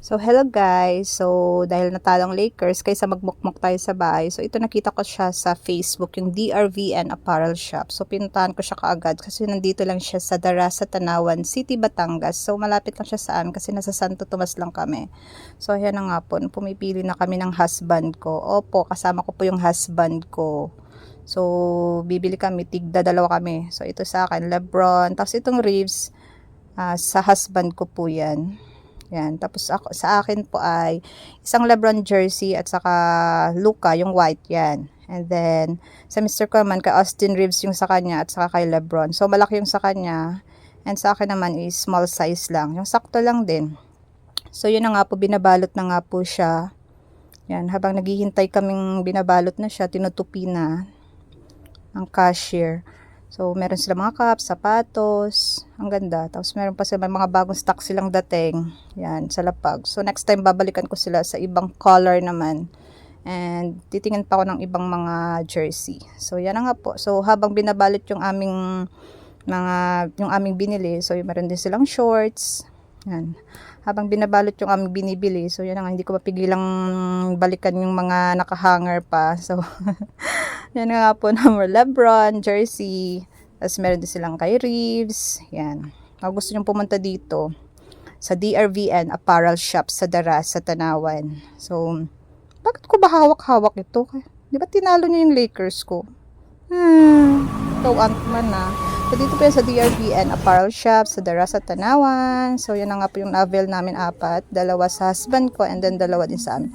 So, hello guys. So, dahil natalong Lakers, kaysa magmukmuk tayo sa bahay. So, ito nakita ko siya sa Facebook, yung DRVN Apparel Shop. So, pinuntahan ko siya kaagad kasi nandito lang siya sa Dara sa Tanawan City, Batangas. So, malapit lang siya sa amin kasi nasa Santo Tomas lang kami. So, ayan na nga po. Pumipili na kami ng husband ko. Opo, kasama ko po yung husband ko. So, bibili kami, tigda dalawa kami. So, ito sa akin, Lebron. Tapos itong ribs, sa husband ko po yan. Yan. Tapos ako, sa akin po ay isang Lebron jersey at saka Luka, yung white yan. And then, sa Mr. Coleman, kay Austin Reeves yung sa kanya at saka kay Lebron. So, malaki yung sa kanya. And sa akin naman is small size lang. Yung sakto lang din. So, yun na nga po, binabalot na nga po siya. Yan. Habang naghihintay kaming binabalot na siya, tinutupi na ang cashier. So, meron sila mga cups, sapatos, ang ganda. Tapos, meron pa sila mga bagong stock silang dating. Yan, sa lapag. So, next time, babalikan ko sila sa ibang color naman. And, titingin pa ako ng ibang mga jersey. So, yan na nga po. So, habang binabalot yung aming binili. So, meron din silang shorts. Yan. Habang binabalot yung aming binibili. So, yan na nga. Hindi ko mapigilang balikan yung mga nakahanger pa. So, yan nga po, number Lebron, jersey. Tapos meron din silang kay Reeves. Yan. Kung gusto nyo pumunta dito sa DRVN Apparel Shop sa Dara, sa Tanawan. So, bakit ko ba hawak-hawak ito? Di ba tinalo niya yung Lakers ko? Ikaw, Ant-Man na. So, dito po yan sa DRVN Apparel Shop sa Dara, sa Tanawan. So, yan na nga po yung novel namin, 4. 2 sa husband ko and then 2 din sa amin.